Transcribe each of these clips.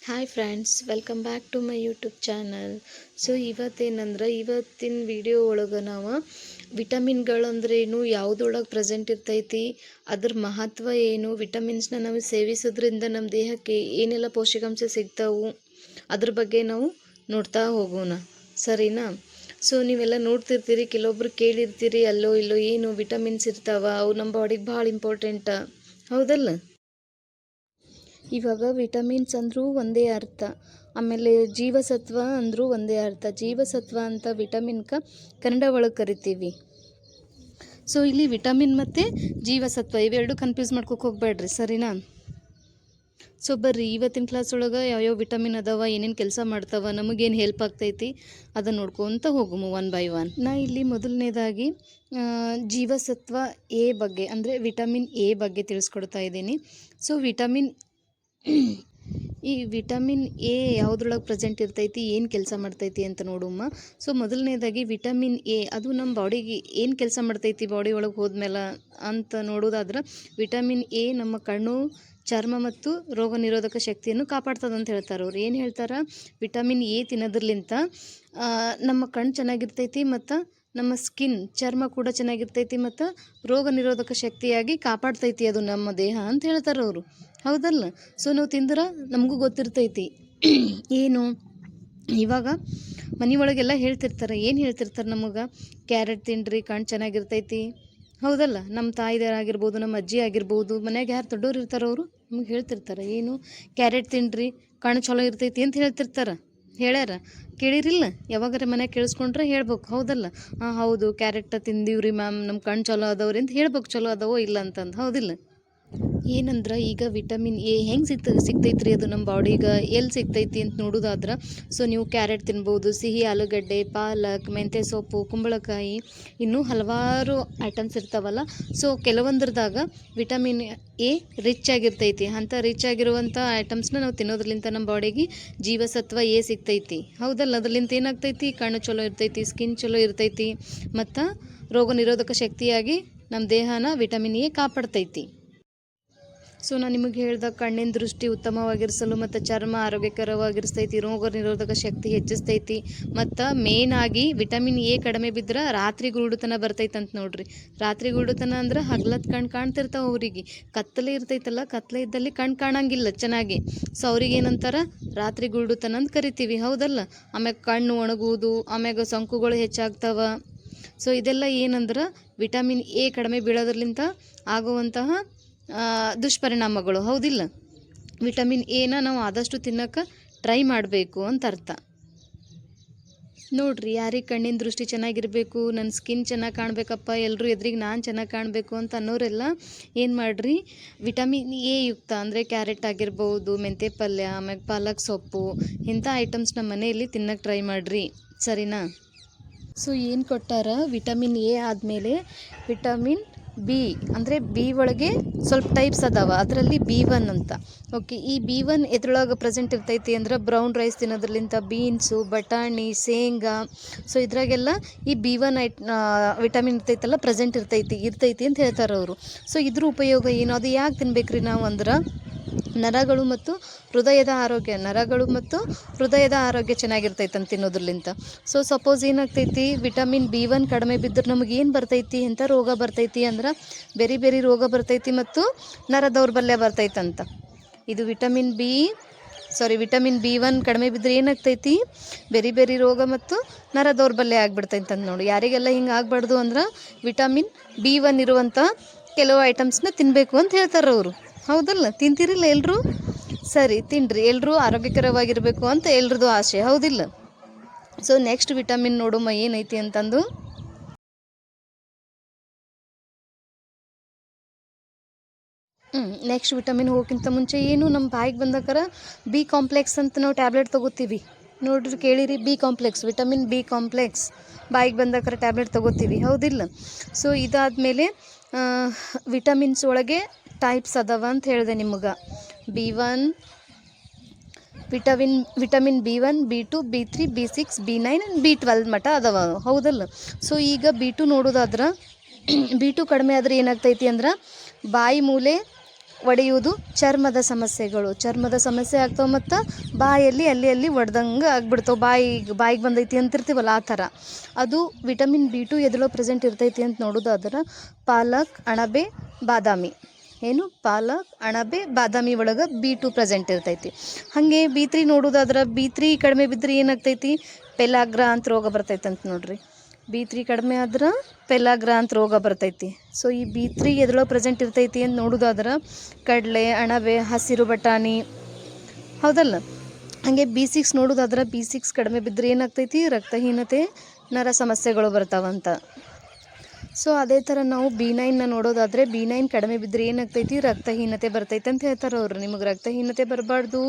Hi friends, welcome back to my YouTube channel. So ಇವತ್ತೇನಂದ್ರೆ ಇವತ್ತಿನ video ಒಳಗೆ ನಾವು ವಿಟಮಿನ್ಗಳಂದ್ರೆ ಏನು, ಯಾವುದೊಳಗೆ ಪ್ರೆಸೆಂಟ್ ಇರ್ತೈತಿ, ಅದ್ರ ಮಹತ್ವ ಏನು, ವಿಟಮಿನ್ಸ್ನ ನಾವು ಸೇವಿಸೋದ್ರಿಂದ ನಮ್ಮ ದೇಹಕ್ಕೆ ಏನೆಲ್ಲ ಪೋಷಕಾಂಶ ಸಿಗ್ತಾವು, ಅದ್ರ ಬಗ್ಗೆ ನಾವು ನೋಡ್ತಾ ಹೋಗೋಣ. ಸರಿನಾ? ಸೊ ನೀವೆಲ್ಲ ನೋಡ್ತಿರ್ತೀರಿ, ಕೆಲವೊಬ್ರು ಕೇಳಿರ್ತೀರಿ ಅಲ್ಲೋ ಇಲ್ಲೋ ಏನು ವಿಟಮಿನ್ಸ್ ಇರ್ತಾವ, ಅವು ನಮ್ಮ ಬಾಡಿಗೆ ಭಾಳ ಇಂಪಾರ್ಟೆಂಟ, ಹೌದಲ್ಲ? ಇವಾಗ ವಿಟಮಿನ್ಸ್ ಅಂದರೂ ಒಂದೇ ಅರ್ಥ, ಆಮೇಲೆ ಜೀವಸತ್ವ ಅಂದರೂ ಒಂದೇ ಅರ್ಥ. ಜೀವಸತ್ವ ಅಂತ ವಿಟಮಿನ್ಗೆ ಕನ್ನಡ ಒಳಗೆ ಕರಿತೀವಿ. ಸೊ ಇಲ್ಲಿ ವಿಟಮಿನ್ ಮತ್ತು ಜೀವಸತ್ವ ಇವೆರಡು ಕನ್ಫ್ಯೂಸ್ ಮಾಡ್ಕೋಕೆ ಹೋಗ್ಬೇಡ್ರಿ, ಸರಿನಾ? ಸೊ ಬರ್ರಿ ಇವತ್ತಿನ ಕ್ಲಾಸ್ ಒಳಗೆ ಯಾವ್ಯಾವ ವಿಟಮಿನ್ ಅದಾವ, ಏನೇನು ಕೆಲಸ ಮಾಡ್ತಾವ, ನಮಗೇನು ಹೆಲ್ಪ್ ಆಗ್ತೈತಿ ಅದನ್ನು ನೋಡ್ಕೊತ ಹೋಗುಮು ಒನ್ ಬೈ ಒನ್. ನಾ ಇಲ್ಲಿ ಮೊದಲನೇದಾಗಿ ಜೀವಸತ್ವ ಎ ಬಗ್ಗೆ ಅಂದರೆ ವಿಟಮಿನ್ ಎ ಬಗ್ಗೆ ತಿಳಿಸ್ಕೊಡ್ತಾ ಇದ್ದೀನಿ. ಸೊ ಈ ವಿಟಮಿನ್ ಎ ಯಾವುದ್ರೊಳಗೆ ಪ್ರೆಸೆಂಟ್ ಇರ್ತೈತಿ, ಏನು ಕೆಲಸ ಮಾಡ್ತೈತಿ ಅಂತ ನೋಡುಮ್ಮ. ಸೊ ಮೊದಲನೇದಾಗಿ ವಿಟಮಿನ್ ಎ ಅದು ನಮ್ಮ ಬಾಡಿಗೆ ಏನು ಕೆಲಸ ಮಾಡ್ತೈತಿ ಬಾಡಿ ಒಳಗೆ ಹೋದ್ಮೇಲೆ ಅಂತ ನೋಡೋದಾದ್ರೆ, ವಿಟಮಿನ್ ಎ ನಮ್ಮ ಕಣ್ಣು, ಚರ್ಮ ಮತ್ತು ರೋಗ ನಿರೋಧಕ ಶಕ್ತಿಯನ್ನು ಕಾಪಾಡ್ತದಂತ ಹೇಳ್ತಾರೆ. ಅವ್ರು ಏನು ಹೇಳ್ತಾರೆ, ವಿಟಮಿನ್ ಎ ತಿನ್ನೋದ್ರಲಿಂತ ನಮ್ಮ ಕಣ್ಣು ಚೆನ್ನಾಗಿರ್ತೈತಿ ಮತ್ತು ನಮ್ಮ ಸ್ಕಿನ್ ಚರ್ಮ ಕೂಡ ಚೆನ್ನಾಗಿರ್ತೈತಿ ಮತ್ತು ರೋಗ ನಿರೋಧಕ ಶಕ್ತಿಯಾಗಿ ಕಾಪಾಡ್ತೈತಿ ಅದು ನಮ್ಮ ದೇಹ ಅಂತ ಹೇಳ್ತಾರೆ ಅವರು, ಹೌದಲ್ಲ? ಸೊ ನಾವು ತಿಂದ್ರೆ ನಮಗೂ ಗೊತ್ತಿರ್ತೈತಿ ಏನು. ಇವಾಗ ಮನೆ ಒಳಗೆಲ್ಲ ಹೇಳ್ತಿರ್ತಾರೆ, ಏನು ಹೇಳ್ತಿರ್ತಾರೆ ನಮಗೆ, ಕ್ಯಾರೆಟ್ ತಿನ್ನಿರಿ ಕಣ್ಣು ಚೆನ್ನಾಗಿರ್ತೈತಿ, ಹೌದಲ್ಲ? ನಮ್ಮ ತಾಯಿದಾರಾಗಿರ್ಬೋದು, ನಮ್ಮ ಅಜ್ಜಿ ಆಗಿರ್ಬೋದು, ಮನ್ಯಾಗ ಯಾರು ದೊಡ್ಡವ್ರು ಇರ್ತಾರೋ ಅವರು ನಮಗೆ ಹೇಳ್ತಿರ್ತಾರೆ, ಏನು ಕ್ಯಾರೆಟ್ ತಿನ್ನಿರಿ ಕಣ್ಣು ಚಲೋ ಇರ್ತೈತಿ ಅಂತ ಹೇಳ್ತಿರ್ತಾರೆ. ಹೇಳ್ಯಾರ? ಕೇಳಿರಿಲ್ಲ? ಯಾವಾಗಾರ ಮನ್ಯಾಗ ಕೇಳಿಸ್ಕೊಂಡ್ರೆ ಹೇಳ್ಬೇಕು, ಹೌದಲ್ಲ? ಹಾಂ ಹೌದು ಕ್ಯಾರೆಟ್ ತಿಂದೀವ್ರಿ ಮ್ಯಾಮ್, ನಮ್ಮ ಕಣ್ಣು ಚಲೋ ಅದಾವ್ರಿ ಅಂತ ಹೇಳ್ಬೇಕು, ಚಲೋ ಅದಾವೋ ಇಲ್ಲ ಅಂತಂದು, ಹೌದಿಲ್ಲ? ಏನಂದ್ರೆ ಈಗ ವಿಟಮಿನ್ ಎ ಹೆಂಗೆ ಸಿಗ್ತೈತ್ರಿ, ಅದು ನಮ್ಮ ಬಾಡಿಗೆ ಎಲ್ಲಿ ಸಿಗ್ತೈತಿ ಅಂತ ನೋಡೋದಾದ್ರೆ, ಸೊ ನೀವು ಕ್ಯಾರೆಟ್ ತಿನ್ಬೋದು, ಸಿಹಿ ಆಲೂಗಡ್ಡೆ, ಪಾಲಕ್, ಮೆಂತ್ಯ ಸೊಪ್ಪು, ಕುಂಬಳಕಾಯಿ, ಇನ್ನೂ ಹಲವಾರು ಐಟಮ್ಸ್ ಇರ್ತಾವಲ್ಲ. ಸೊ ಕೆಲವೊಂದ್ರದಾಗ ವಿಟಮಿನ್ ಎ ರಿಚ್ ಆಗಿರ್ತೈತಿ. ಅಂಥ ರಿಚ್ ಆಗಿರುವಂಥ ಐಟಮ್ಸ್ನ ನಾವು ತಿನ್ನೋದ್ರಲಿಂತ ನಮ್ಮ ಬಾಡಿಗೆ ಜೀವಸತ್ವ ಎ ಸಿಗ್ತೈತಿ, ಹೌದಲ್ಲ? ಅದ್ರಲಿಂತ ಏನಾಗ್ತೈತಿ, ಕಣ್ಣು ಚಲೋ ಇರ್ತೈತಿ, ಸ್ಕಿನ್ ಚಲೋ ಇರ್ತೈತಿ ಮತ್ತು ರೋಗ ನಿರೋಧಕ ಶಕ್ತಿಯಾಗಿ ನಮ್ಮ ದೇಹನ ವಿಟಮಿನ್ ಎ ಕಾಪಾಡ್ತೈತಿ. ಸೊ ನಾನು ನಿಮಗೆ ಹೇಳ್ದ ಕಣ್ಣಿನ ದೃಷ್ಟಿ ಉತ್ತಮವಾಗಿರಿಸಲು ಮತ್ತು ಚರ್ಮ ಆರೋಗ್ಯಕರವಾಗಿರಿಸ್ತೈತಿ, ರೋಗ ನಿರೋಧಕ ಶಕ್ತಿ ಹೆಚ್ಚಿಸ್ತೈತಿ ಮತ್ತು ಮೇನ್ ಆಗಿ ವಿಟಮಿನ್ ಎ ಕಡಿಮೆ ಬಿದ್ದರೆ ರಾತ್ರಿ ಗುರುಡುತನ ಬರ್ತೈತೆ ಅಂತ ನೋಡ್ರಿ. ರಾತ್ರಿ ಗುರುಡುತನ ಅಂದ್ರೆ ಹಗ್ಲತ್ತು ಕಣ್ಣು ಕಾಣ್ತಿರ್ತಾವೆ ಅವರಿಗೆ, ಕತ್ತಲೆ ಇರ್ತೈತಲ್ಲ, ಕತ್ತಲೆ ಇದ್ದಲ್ಲಿ ಕಣ್ಣು ಕಾಣಂಗಿಲ್ಲ ಚೆನ್ನಾಗಿ. ಸೊ ಅವ್ರಿಗೆ ಏನಂತಾರೆ, ರಾತ್ರಿ ಗುರುಡುತನ ಅಂತ ಕರಿತೀವಿ, ಹೌದಲ್ಲ? ಆಮ್ಯಾಗ ಕಣ್ಣು ಒಣಗುವುದು, ಆಮ್ಯಾಗ ಸೋಂಕುಗಳು ಹೆಚ್ಚಾಗ್ತಾವ. ಸೊ ಇದೆಲ್ಲ ಏನಂದ್ರೆ ವಿಟಮಿನ್ ಎ ಕಡಿಮೆ ಬೀಳೋದ್ರಲಿಂತ ಆಗುವಂತಹ ದುಷ್ಪರಿಣಾಮಗಳು, ಹೌದಿಲ್ಲ? ವಿಟಮಿನ್ ಎನ ನಾವು ಆದಷ್ಟು ತಿನ್ನೋಕೆ ಟ್ರೈ ಮಾಡಬೇಕು ಅಂತ ಅರ್ಥ. ನೋಡ್ರಿ, ಯಾರಿಗೆ ಕಣ್ಣಿನ ದೃಷ್ಟಿ ಚೆನ್ನಾಗಿರಬೇಕು, ನನ್ನ ಸ್ಕಿನ್ ಚೆನ್ನಾಗಿ ಕಾಣಬೇಕಪ್ಪ, ಎಲ್ಲರೂ ಎದುರಿಗೆ ನಾನು ಚೆನ್ನಾಗಿ ಕಾಣಬೇಕು ಅಂತ ಅನ್ನೋರೆಲ್ಲ ಏನು ಮಾಡಿರಿ, ವಿಟಮಿನ್ ಎ ಯುಕ್ತ ಅಂದರೆ ಕ್ಯಾರೆಟ್ ಆಗಿರ್ಬೋದು, ಮೆಂತ್ಯ ಪಲ್ಯ, ಆಮ್ಯಾಗ ಪಾಲಕ್ ಸೊಪ್ಪು, ಇಂಥ ಐಟಮ್ಸ್ ನಮ್ಮ ಮನೆಯಲ್ಲಿ ತಿನ್ನೋಕೆ ಟ್ರೈ ಮಾಡಿರಿ, ಸರಿನಾ? ಸೊ ಏನು ಕೊಟ್ಟಾರ, ವಿಟಮಿನ್ ಎ ಆದಮೇಲೆ ವಿಟಮಿನ್ ಬಿ ಅಂದರೆ ಬಿ ಒಳಗೆ ಸ್ವಲ್ಪ ಟೈಪ್ಸ್ ಅದಾವ, ಅದರಲ್ಲಿ B1 ಅಂತ. ಓಕೆ, ಈ B1 ಎದ್ರೊಳಗೆ ಪ್ರೆಸೆಂಟ್ ಇರ್ತೈತಿ ಅಂದ್ರೆ ಬ್ರೌನ್ ರೈಸ್ ತಿನ್ನೋದ್ರಲಿಂತ, ಬೀನ್ಸು, ಬಟಾಣಿ, ಶೇಂಗಾ, ಸೊ ಇದ್ರಾಗೆಲ್ಲ ಈ B1 ವಿಟಮಿನ್ ಇರ್ತೈತಲ್ಲ ಪ್ರೆಸೆಂಟ್ ಇರ್ತೈತಿ ಅಂತ ಹೇಳ್ತಾರೆ ಅವರು. ಸೊ ಇದ್ರ ಉಪಯೋಗ ಏನು, ಅದು ಯಾಕೆ ತಿನ್ಬೇಕ್ರಿ ನಾವು ಅಂದ್ರೆ, ನರಗಳು ಮತ್ತು ಹೃದಯದ ಆರೋಗ್ಯ ಚೆನ್ನಾಗಿರ್ತೈತೆ ಅಂತ ತಿನ್ನೋದ್ರಲಿಂತ. ಸೊ ಸಪೋಸ್ ಏನಾಗ್ತೈತಿ, ವಿಟಮಿನ್ B1 ಕಡಿಮೆ ಬಿದ್ದರೆ ನಮಗೆ ಏನು ಬರ್ತೈತಿ, ಎಂಥ ರೋಗ ಬರ್ತೈತಿ ಅಂದ್ರೆ ಬೇರೆ ರೋಗ ಬರ್ತೈತಿ ಮತ್ತು ನರ ದೌರ್ಬಲ್ಯ ಬರ್ತೈತಂತ. ಇದು ವಿಟಮಿನ್ B1 ಕಡಿಮೆ ಬಿದ್ದರೆ ಏನಾಗ್ತೈತಿ, ಬೇರೆ ರೋಗ ಮತ್ತು ನರ ದೌರ್ಬಲ್ಯ ಆಗಿಬಿಡ್ತೈತೆ ಅಂತ ನೋಡಿ. ಯಾರಿಗೆಲ್ಲ ಹಿಂಗೆ ಆಗಬಾರ್ದು ಅಂದ್ರೆ ವಿಟಮಿನ್ B1 ಇರುವಂಥ ಕೆಲವು ಐಟಮ್ಸ್ನ ತಿನ್ನಬೇಕು ಅಂತ ಹೇಳ್ತಾರೆ ಅವರು, ಹೌದಲ್ಲ? ತಿಂತೀರಿಲ್ಲ ಎಲ್ಲರೂ? ಸರಿ, ತಿನ್ನಿರಿ, ಎಲ್ಲರೂ ಆರೋಗ್ಯಕರವಾಗಿರಬೇಕು ಅಂತ ಎಲ್ರದ್ದು ಆಸೆ, ಹೌದಿಲ್ಲ? ಸೊ ನೆಕ್ಸ್ಟ್ ವಿಟಮಿನ್ ನೋಡುಮ್ಮ ಏನೈತಿ ಅಂತಂದು. ನೆಕ್ಸ್ಟ್ ವಿಟಮಿನ್ ಹೋಗೋಕ್ಕಿಂತ ಮುಂಚೆ ಏನು, ನಮ್ಮ ಬಾಯಿಗೆ ಬಂದಕ್ಕಾರ ಬಿ ಕಾಂಪ್ಲೆಕ್ಸ್ ಅಂತ ನಾವು ಟ್ಯಾಬ್ಲೆಟ್ ತೊಗೋತೀವಿ ನೋಡ್ರಿ, ಕೇಳಿರಿ, ವಿಟಮಿನ್ ಬಿ ಕಾಂಪ್ಲೆಕ್ಸ್ ಬಾಯಿಗೆ ಬಂದಕ್ಕಾರ ಟ್ಯಾಬ್ಲೆಟ್ ತೊಗೋತೀವಿ, ಹೌದಿಲ್ಲ? ಸೊ ಇದಾದಮೇಲೆ ವಿಟಮಿನ್ಸ್ ಒಳಗೆ ಟೈಪ್ಸ್ ಅದಾವ ಅಂತ ಹೇಳಿದೆ ನಿಮಗೆ. Vitamin B1, B2, B3, B6, B9 and B12 ಮಟ್ಟ ಅದಾವ, ಹೌದಲ್ಲ? ಸೊ ಈಗ B2 ನೋಡೋದಾದ್ರೆ, B2 ಕಡಿಮೆ ಆದರೆ ಏನಾಗ್ತೈತಿ ಅಂದ್ರೆ ಬಾಯಿ ಮೂಲೆ ಒಡೆಯುವುದು ಚರ್ಮದ ಸಮಸ್ಯೆ ಆಗ್ತಾವೆ ಮತ್ತು ಬಾಯಲ್ಲಿ ಅಲ್ಲಿ ಒಡ್ದಂಗೆ ಆಗ್ಬಿಡ್ತಾವೆ. ಬಾಯಿಗೆ ಬಂದೈತಿ ಅಂತಿರ್ತೀವಲ್ಲ ಆ ಥರ. ಅದು ವಿಟಮಿನ್ B2 ಎದ್ರೊಳಗೆ ಪ್ರೆಸೆಂಟ್ ಇರ್ತೈತಿ ಅಂತ ನೋಡೋದಾದ್ರೆ ಪಾಲಕ್, ಅಣಬೆ, ಬಾದಾಮಿ. ಬಾದಾಮಿ ಒಳಗೆ B2 ಪ್ರೆಸೆಂಟ್ ಇರ್ತೈತಿ. ಹಾಗೆ B3 ನೋಡೋದಾದ್ರೆ B3 ಕಡಿಮೆ ಬಿದ್ದರೆ ಏನಾಗ್ತೈತಿ, ಪೆಲಾಗ್ರ ಅಂತ ರೋಗ ಬರ್ತೈತೆ ಅಂತ ನೋಡ್ರಿ. B3 ಕಡಿಮೆ ಆದ್ರೆ ಪೆಲಾಗ್ರ ಅಂತ ರೋಗ ಬರ್ತೈತಿ. ಸೊ ಈ B3 ಎದ್ರೊಳಗೆ ಪ್ರೆಸೆಂಟ್ ಇರ್ತೈತಿ ಅಂತ ನೋಡೋದಾದ್ರೆ ಕಡಲೆ, ಅಣಬೆ, ಹಸಿರು ಬಟಾಣಿ, ಹೌದಲ್ಲ. ಹಾಗೆ B6 ನೋಡೋದಾದ್ರೆ B6 ಕಡಿಮೆ ಬಿದ್ದರೆ ಏನಾಗ್ತೈತಿ, ರಕ್ತಹೀನತೆ, ನರ ಸಮಸ್ಯೆಗಳು ಬರ್ತಾವಂತ. ಸೊ ಅದೇ ಥರ ನಾವು B9 ನೋಡೋದಾದರೆ B9 ಕಡಿಮೆ ಬಿದ್ದರೆ ಏನಾಗ್ತೈತಿ, ರಕ್ತಹೀನತೆ ಬರ್ತೈತೆ ಅಂತ ಹೇಳ್ತಾರೆ ಅವರು. ನಿಮಗೆ ರಕ್ತಹೀನತೆ ಬರಬಾರ್ದು,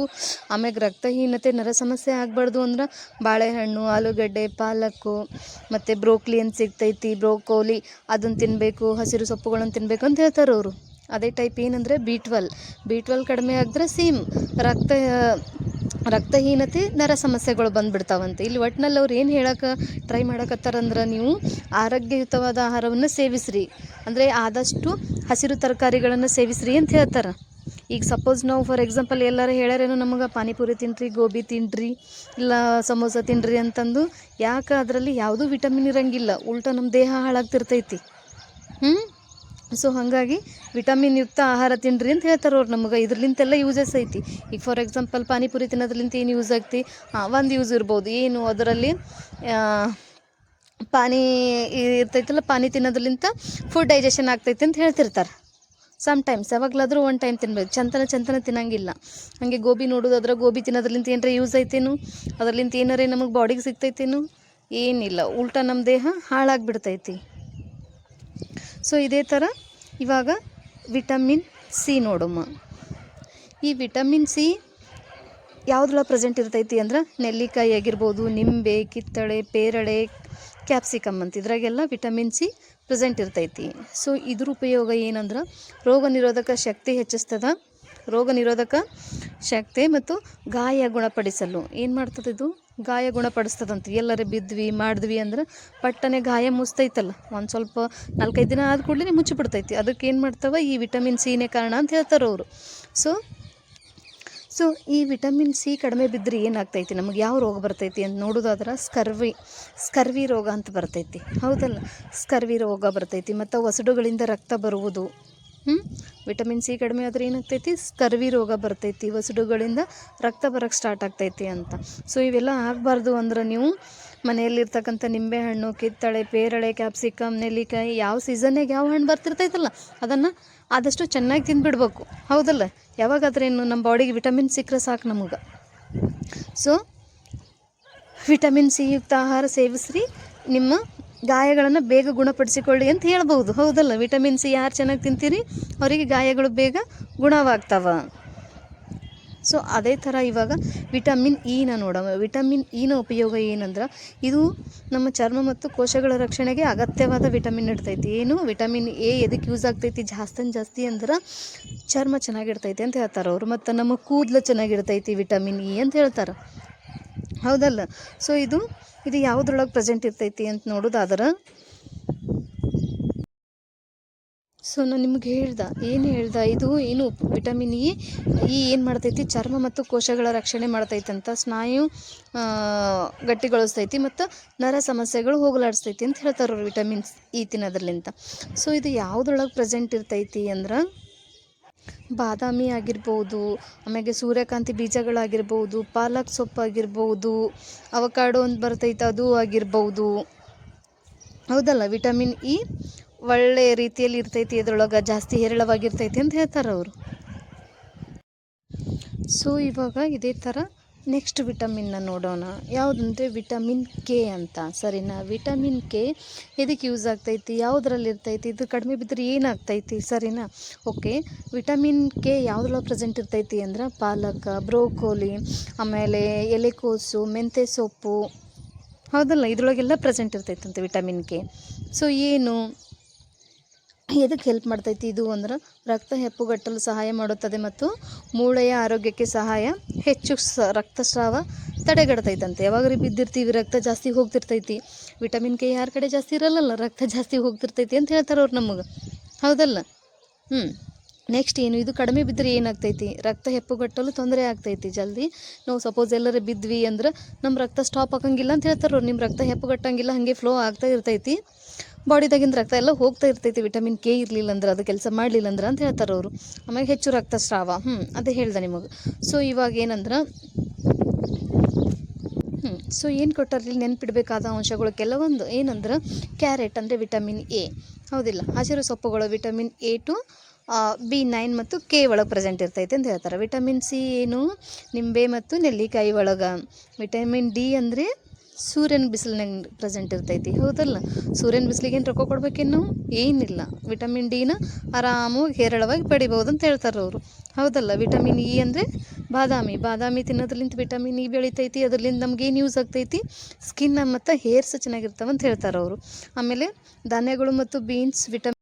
ಆಮ್ಯಾಗ ರಕ್ತಹೀನತೆ, ನರ ಸಮಸ್ಯೆ ಆಗಬಾರ್ದು ಅಂದ್ರೆ ಬಾಳೆಹಣ್ಣು, ಆಲೂಗಡ್ಡೆ, ಪಾಲಕ್ಕು ಮತ್ತು ಬ್ರೋಕ್ಲಿ ಅಂತ ಸಿಗ್ತೈತಿ, ಬ್ರೋಕೋಲಿ, ಅದನ್ನು ತಿನ್ನಬೇಕು, ಹಸಿರು ಸೊಪ್ಪುಗಳನ್ನು ತಿನ್ನಬೇಕು ಅಂತ ಹೇಳ್ತಾರೆ ಅವರು. ಅದೇ ಟೈಪ್ ಏನಂದರೆ B12 ಕಡಿಮೆ ಆಗಿದ್ರೆ ಸೇಮ್ ರಕ್ತಹೀನತೆ, ನರ ಸಮಸ್ಯೆಗಳು ಬಂದುಬಿಡ್ತಾವಂತೆ. ಇಲ್ಲಿ ಒಟ್ಟಿನಲ್ಲಿ ಅವ್ರು ಏನು ಹೇಳಕ್ಕೆ ಟ್ರೈ ಮಾಡಕತ್ತಾರಂದ್ರೆ, ನೀವು ಆರೋಗ್ಯಯುತವಾದ ಆಹಾರವನ್ನು ಸೇವಿಸ್ರಿ, ಅಂದರೆ ಆದಷ್ಟು ಹಸಿರು ತರಕಾರಿಗಳನ್ನು ಸೇವಿಸ್ರಿ ಅಂತ ಹೇಳ್ತಾರೆ. ಈಗ ಸಪೋಸ್ ನಾವು ಫಾರ್ ಎಕ್ಸಾಂಪಲ್ ಎಲ್ಲರೂ ಹೇಳ್ಯಾರೇನೋ ನಮಗೆ ಪಾನಿಪುರಿ ತಿನ್ನಿರಿ, ಗೋಬಿ ತಿನ್ನಿರಿ, ಇಲ್ಲ ಸಮೋಸ ತಿನ್ನಿರಿ ಅಂತಂದು. ಯಾಕೆ ಅದರಲ್ಲಿ ಯಾವುದೂ ವಿಟಮಿನ್ ಇರೋಂಗಿಲ್ಲ, ಉಲ್ಟಾ ನಮ್ಮ ದೇಹ ಹಾಳಾಗ್ತಿರ್ತೈತಿ. ಸೊ ಹಾಗಾಗಿ ವಿಟಮಿನ್ ಯುಕ್ತ ಆಹಾರ ತಿನ್ನಿರಿ ಅಂತ ಹೇಳ್ತಾರೆ ಅವ್ರು ನಮಗೆ. ಇದ್ರಲಿಂತೆಲ್ಲ ಯೂಸಸ್ ಐತಿ. ಈಗ ಫಾರ್ ಎಕ್ಸಾಂಪಲ್ ಪಾನಿಪುರಿ ತಿನ್ನೋದ್ರಲಿಂತ ಏನು ಯೂಸ್ ಆಗ್ತಿ, ಒಂದು ಯೂಸ್ ಇರ್ಬೋದು. ಏನು ಅದರಲ್ಲಿ ಪಾನಿ ಇರ್ತೈತಲ್ಲ, ಪಾನಿ ತಿನ್ನೋದ್ರಲಿಂತ ಫುಡ್ ಡೈಜೆಷನ್ ಆಗ್ತೈತಿ ಅಂತ ಹೇಳ್ತಿರ್ತಾರೆ. ಸಮ್ಟೈಮ್ಸ್ ಯಾವಾಗಲಾದರೂ ಒನ್ ಟೈಮ್ ತಿನ್ಬೇಕು, ಚಂತನ ತಿನ್ನಂಗಿಲ್ಲ. ಹಾಗೆ ಗೋಬಿ ನೋಡೋದಾದ್ರೆ ಗೋಬಿ ತಿನ್ನೋದ್ರಲಿಂತ ಏನರ ಯೂಸ್ ಐತೇನು, ಅದರಲಿಂತ ಏನಾರೇ ನಮಗೆ ಬಾಡಿಗೆ ಸಿಗ್ತೈತೇನು, ಏನಿಲ್ಲ. ಉಲ್ಟಾ ನಮ್ಮ ದೇಹ ಹಾಳಾಗಿಬಿಡ್ತೈತಿ. ಸೊ ಇದೇ ಥರ ಇವಾಗ ವಿಟಮಿನ್ C ನೋಡಮ್ಮ. ಈ ವಿಟಮಿನ್ C ಯಾವುದ್ರೊಳಗೆ ಪ್ರೆಸೆಂಟ್ ಇರ್ತೈತಿ ಅಂದ್ರೆ ನೆಲ್ಲಿಕಾಯಿ ಆಗಿರ್ಬೋದು, ನಿಂಬೆ, ಕಿತ್ತಳೆ, ಪೇರಳೆ, ಕ್ಯಾಪ್ಸಿಕಮ್ ಅಂತ ಇದ್ರಾಗೆಲ್ಲ ವಿಟಮಿನ್ C ಪ್ರೆಸೆಂಟ್ ಇರ್ತೈತಿ. ಸೊ ಇದ್ರ ಉಪಯೋಗ ಏನಂದ್ರೆ ರೋಗ ನಿರೋಧಕ ಶಕ್ತಿ ಹೆಚ್ಚಿಸ್ತದ, ಮತ್ತು ಗಾಯ ಗುಣಪಡಿಸಲು ಏನು ಮಾಡ್ತದೆ, ಇದು ಗಾಯ ಗುಣಪಡಿಸ್ತದಂತ. ಎಲ್ಲರೇ ಬಿದ್ವಿ ಮಾಡಿದ್ವಿ ಅಂದ್ರೆ ಪಟ್ಟನೆ ಗಾಯ ಮುಸ್ತೈತಲ್ಲ, ಒಂದು ಸ್ವಲ್ಪ 4-5 ದಿನ ಆದ ಕೂಡಲೇ ಮುಚ್ಚಿಬಿಡ್ತೈತಿ. ಅದಕ್ಕೆ ಏನು ಮಾಡ್ತಾವೆ, ಈ ವಿಟಮಿನ್ Cನೇ ಕಾರಣ ಅಂತ ಹೇಳ್ತಾರೆ ಅವರು. ಸೊ ಈ ವಿಟಮಿನ್ C ಕಡಿಮೆ ಬಿದ್ದರೆ ಏನಾಗ್ತೈತಿ, ನಮಗೆ ಯಾವ ರೋಗ ಬರ್ತೈತಿ ಅಂತ ನೋಡೋದಾದ್ರೆ ಸ್ಕರ್ವಿ ರೋಗ ಅಂತ ಬರ್ತೈತಿ, ಹೌದಲ್ಲ. ಸ್ಕರ್ವಿ ರೋಗ ಬರ್ತೈತಿ ಮತ್ತು ಒಸಡುಗಳಿಂದ ರಕ್ತ ಬರುವುದು. ವಿಟಮಿನ್ C ಕಡಿಮೆ ಆದರೆ ಏನಾಗ್ತೈತಿ, ಸ್ಕರ್ವಿ ರೋಗ ಬರ್ತೈತಿ, ಒಸಡುಗಳಿಂದ ರಕ್ತ ಬರೋಕ್ಕೆ ಸ್ಟಾರ್ಟ್ ಆಗ್ತೈತಿ ಅಂತ. ಸೊ ಇವೆಲ್ಲ ಆಗಬಾರ್ದು ಅಂದ್ರೆ ನೀವು ಮನೆಯಲ್ಲಿರ್ತಕ್ಕಂಥ ನಿಂಬೆಹಣ್ಣು, ಕಿತ್ತಳೆ, ಪೇರಳೆ, ಕ್ಯಾಪ್ಸಿಕಮ್, ನೆಲ್ಲಿಕಾಯಿ, ಯಾವ ಸೀಸನ್ಯಾಗ ಯಾವ ಹಣ್ಣು ಬರ್ತಿರ್ತೈತಲ್ಲ ಅದನ್ನು ಆದಷ್ಟು ಚೆನ್ನಾಗಿ ತಿಂದುಬಿಡ್ಬೇಕು, ಹೌದಲ್ಲ. ಯಾವಾಗಾದ್ರೇನು ನಮ್ಮ ಬಾಡಿಗೆ ವಿಟಮಿನ್ ಸಿಕ್ಕರೆ ಸಾಕು ನಮಗೆ. ಸೊ ವಿಟಮಿನ್ C ಯುಕ್ತ ಆಹಾರ ಸೇವಿಸ್ರಿ, ನಿಮ್ಮ ಗಾಯಗಳನ್ನು ಬೇಗ ಗುಣಪಡಿಸಿಕೊಳ್ಳಿ ಅಂತ ಹೇಳ್ಬೋದು, ಹೌದಲ್ಲ. ವಿಟಮಿನ್ C ಯಾರು ಚೆನ್ನಾಗಿ ತಿಂತೀರಿ ಅವರಿಗೆ ಗಾಯಗಳು ಬೇಗ ಗುಣವಾಗ್ತವ. ಸೊ ಅದೇ ಥರ ಇವಾಗ ವಿಟಮಿನ್ E ನೋಡೋಣ. ವಿಟಮಿನ್ E ಉಪಯೋಗ ಏನಂದ್ರೆ, ಇದು ನಮ್ಮ ಚರ್ಮ ಮತ್ತು ಕೋಶಗಳ ರಕ್ಷಣೆಗೆ ಅಗತ್ಯವಾದ ವಿಟಮಿನ್ ಇರ್ತೈತಿ. ಏನು ವಿಟಮಿನ್ A ಎದಕ್ಕೆ ಯೂಸ್ ಆಗ್ತೈತಿ ಜಾಸ್ತಿ ಅಂದ್ರೆ ಚರ್ಮ ಚೆನ್ನಾಗಿರ್ತೈತಿ ಅಂತ ಹೇಳ್ತಾರೆ ಅವರು, ಮತ್ತು ನಮ್ಮ ಕೂದಲು ಚೆನ್ನಾಗಿರ್ತೈತಿ ವಿಟಮಿನ್ E ಅಂತ ಹೇಳ್ತಾರೆ, ಹೌದಲ್ಲ. ಸೊ ಇದು ಯಾವುದ್ರೊಳಗೆ ಪ್ರೆಸೆಂಟ್ ಇರ್ತೈತಿ ಅಂತ ನೋಡೋದಾದ್ರೆ, ಸೊ ನಾನು ನಿಮ್ಗೆ ಹೇಳ್ದೆ ಇದು ಏನು ವಿಟಮಿನ್ E ಏನು ಮಾಡ್ತೈತಿ, ಚರ್ಮ ಮತ್ತು ಕೋಶಗಳ ರಕ್ಷಣೆ ಮಾಡ್ತೈತಂತ, ಸ್ನಾಯು ಗಟ್ಟಿಗೊಳಿಸ್ತೈತಿ ಮತ್ತು ನರ ಸಮಸ್ಯೆಗಳು ಹೋಗಲಾಡಿಸ್ತೈತಿ ಅಂತ ಹೇಳ್ತಾರೆ ಅವರು ವಿಟಮಿನ್ E ತಿನ್ನೋದ್ರಲಿಂತ. ಸೊ ಇದು ಯಾವುದ್ರೊಳಗೆ ಪ್ರೆಸೆಂಟ್ ಇರ್ತೈತಿ ಅಂದ್ರೆ ಬಾದಾಮಿ ಆಗಿರ್ಬೋದು, ಆಮೇಲೆ ಸೂರ್ಯಕಾಂತಿ ಬೀಜಗಳಾಗಿರ್ಬೋದು, ಪಾಲಕ್ ಸೊಪ್ಪು ಆಗಿರ್ಬೋದು, ಅವಕಾಡೋ ಅಂತ ಬರ್ತೈತೆ ಅದು ಆಗಿರ್ಬೋದು, ಹೌದಲ್ಲ. ವಿಟಮಿನ್ E ಒಳ್ಳೆಯ ರೀತಿಯಲ್ಲಿ ಇರ್ತೈತಿ, ಇದರೊಳಗೆ ಜಾಸ್ತಿ ಹೇರಳವಾಗಿರ್ತೈತಿ ಅಂತ ಹೇಳ್ತಾರೆ ಅವರು. ಸೊ ಇವಾಗ ಇದೇ ಥರ ನೆಕ್ಸ್ಟ್ ವಿಟಮಿನ್ನ ನೋಡೋಣ. ಯಾವುದಂದರೆ ವಿಟಮಿನ್ K ಅಂತ, ಸರಿನಾ. ವಿಟಮಿನ್ K ಎದಕ್ಕೆ ಯೂಸ್ ಆಗ್ತೈತಿ, ಯಾವುದ್ರಲ್ಲಿ ಇರ್ತೈತಿ, ಇದು ಕಡಿಮೆ ಬಿದ್ದರೆ ಏನಾಗ್ತೈತಿ, ಸರಿನಾ. ಓಕೆ, ವಿಟಮಿನ್ K ಯಾವುದ್ರೊಳಗೆ ಪ್ರೆಸೆಂಟ್ ಇರ್ತೈತಿ ಅಂದ್ರೆ ಪಾಲಕ, ಬ್ರೋಕೋಲಿ, ಆಮೇಲೆ ಎಲೆಕೋಸು, ಮೆಂತ್ಯ ಸೊಪ್ಪು, ಹೌದಲ್ಲ. ಇದ್ರೊಳಗೆಲ್ಲ ಪ್ರೆಸೆಂಟ್ ಇರ್ತೈತಂತೆ ವಿಟಮಿನ್ K. ಸೊ ಏನು ಎದಕ್ಕೆ ಹೆಲ್ಪ್ ಮಾಡ್ತೈತಿ ಇದು ಅಂದ್ರೆ ರಕ್ತ ಹೆಪ್ಪುಗಟ್ಟಲು ಸಹಾಯ ಮಾಡುತ್ತದೆ ಮತ್ತು ಮೂಳೆಯ ಆರೋಗ್ಯಕ್ಕೆ ಸಹಾಯ, ಹೆಚ್ಚು ರಕ್ತಸ್ರಾವ ತಡೆಗಟ್ತೈತಂತೆ. ಯಾವಾಗ್ರಿ ಬಿದ್ದಿರ್ತೀವಿ ರಕ್ತ ಜಾಸ್ತಿ ಹೋಗ್ತಿರ್ತೈತಿ, ವಿಟಮಿನ್ K ಯಾರ ಕಡೆ ಜಾಸ್ತಿ ಇರಲ್ಲಲ್ಲ, ರಕ್ತ ಜಾಸ್ತಿ ಹೋಗ್ತಿರ್ತೈತಿ ಅಂತ ಹೇಳ್ತಾರೆ ಅವ್ರು ನಮಗೆ, ಹೌದಲ್ಲ. ನೆಕ್ಸ್ಟ್ ಏನು, ಇದು ಕಡಿಮೆ ಬಿದ್ದರೆ ಏನಾಗ್ತೈತಿ, ರಕ್ತ ಹೆಪ್ಪುಗಟ್ಟಲು ತೊಂದರೆ ಆಗ್ತೈತಿ ಜಲ್ದಿ. ನಾವು ಸಪೋಸ್ ಎಲ್ಲರೂ ಬಿದ್ವಿ ಅಂದ್ರೆ ನಮ್ಮ ರಕ್ತ ಸ್ಟಾಪ್ ಆಗಂಗಿಲ್ಲ ಅಂತ ಹೇಳ್ತಾರೆ ಅವ್ರು. ನಿಮ್ಮ ರಕ್ತ ಹೆಪ್ಪುಗಟ್ಟಂಗಿಲ್ಲ, ಹಾಗೆ ಫ್ಲೋ ಆಗ್ತಾ ಇರ್ತೈತಿ, ಬಾಡಿದಾಗಿಂದ ರಕ್ತ ಎಲ್ಲ ಹೋಗ್ತಾ ಇರ್ತೈತಿ. ವಿಟಮಿನ್ ಕೆ ಇರಲಿಲ್ಲ ಅಂದ್ರೆ, ಅದು ಕೆಲಸ ಮಾಡಲಿಲ್ಲ ಅಂದ್ರೆ ಅಂತ ಹೇಳ್ತಾರೆ ಅವರು. ಆಮೇಲೆ ಹೆಚ್ಚು ರಕ್ತಸ್ರಾವ, ಅದೇ ಹೇಳ್ದೆ ನಿಮಗೆ. ಸೊ ಇವಾಗ ಏನಂದ್ರೆ ಸೊ ಏನು ಕೊಟ್ಟಾರ ಇಲ್ಲಿ ನೆನ್ಪಿಡಬೇಕಾದ ಅಂಶಗಳು ಕೆಲವೊಂದು ಏನಂದ್ರೆ, ಕ್ಯಾರೆಟ್ ಅಂದರೆ ವಿಟಮಿನ್ ಎ, ಹೌದಿಲ್ಲ. ಹಸಿರು ಸೊಪ್ಪುಗಳು ವಿಟಮಿನ್ ಎ ಟು B9 ಮತ್ತು ಕೆ ಒಳಗೆ ಪ್ರೆಸೆಂಟ್ ಇರ್ತೈತೆ ಅಂತ ಹೇಳ್ತಾರೆ. ವಿಟಮಿನ್ ಸಿ ಏನು, ನಿಂಬೆ ಮತ್ತು ನೆಲ್ಲಿಕಾಯಿ ಒಳಗೆ. ವಿಟಮಿನ್ ಡಿ ಅಂದರೆ ಸೂರ್ಯನ ಬಿಸಿಲಿನಾಗ ಪ್ರೆಸೆಂಟ್ ಇರ್ತೈತಿ, ಹೌದಲ್ಲ. ಸೂರ್ಯನ ಬಿಸಿಲಿಗೆ ಏನು ರೊಕ್ಕ ಕೊಡ್ಬೇಕೇನು, ಏನಿಲ್ಲ. ವಿಟಮಿನ್ ಡಿನ ಆರಾಮಾಗಿ ಹೇರಳವಾಗಿ ಪಡಿಬೋದು ಅಂತ ಹೇಳ್ತಾರೆ ಅವರು, ಹೌದಲ್ಲ. ವಿಟಮಿನ್ ಇ ಅಂದರೆ ಬಾದಾಮಿ ತಿನ್ನೋದ್ರಲಿಂತ ವಿಟಮಿನ್ ಇ ಬೆಳಿತೈತಿ. ಅದರಿಂದ ನಮ್ಗೆ ಏನು ಯೂಸ್ ಆಗ್ತೈತಿ, ಸ್ಕಿನ್ ಮತ್ತು ಹೇರ್ಸ್ ಚೆನ್ನಾಗಿರ್ತಾವೆ ಅಂತ ಹೇಳ್ತಾರೆ ಅವರು. ಆಮೇಲೆ ಧಾನ್ಯಗಳು ಮತ್ತು ಬೀನ್ಸ್ ವಿಟಮಿನ್.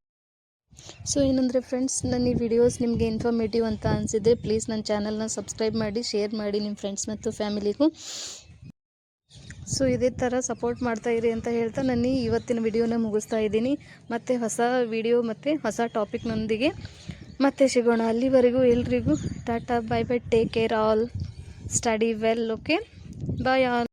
ಸೊ ಏನಂದರೆ ಫ್ರೆಂಡ್ಸ್, ನನ್ನ ಈ ವಿಡಿಯೋಸ್ ನಿಮಗೆ ಇನ್ಫಾರ್ಮೇಟಿವ್ ಅಂತ ಅನಿಸಿದ್ರೆ ಪ್ಲೀಸ್ ನನ್ನ ಚಾನಲ್ನ ಸಬ್ಸ್ಕ್ರೈಬ್ ಮಾಡಿ, ಶೇರ್ ಮಾಡಿ ನಿಮ್ಮ ಫ್ರೆಂಡ್ಸ್ ಮತ್ತು ಫ್ಯಾಮಿಲಿಗೂ. ಸೊ ಇದೇ ಥರ ಸಪೋರ್ಟ್ ಮಾಡ್ತಾಯಿರಿ ಅಂತ ಹೇಳ್ತಾ ನಾನು ಇವತ್ತಿನ ವಿಡಿಯೋನ ಮುಗಿಸ್ತಾ ಇದ್ದೀನಿ. ಮತ್ತು ಹೊಸ ವಿಡಿಯೋ ಮತ್ತು ಹೊಸ ಟಾಪಿಕ್ನೊಂದಿಗೆ ಮತ್ತೆ ಸಿಗೋಣ. ಅಲ್ಲಿವರೆಗೂ ಎಲ್ರಿಗೂ ta-ta, bye bye, take care all, study well, okay, bye all.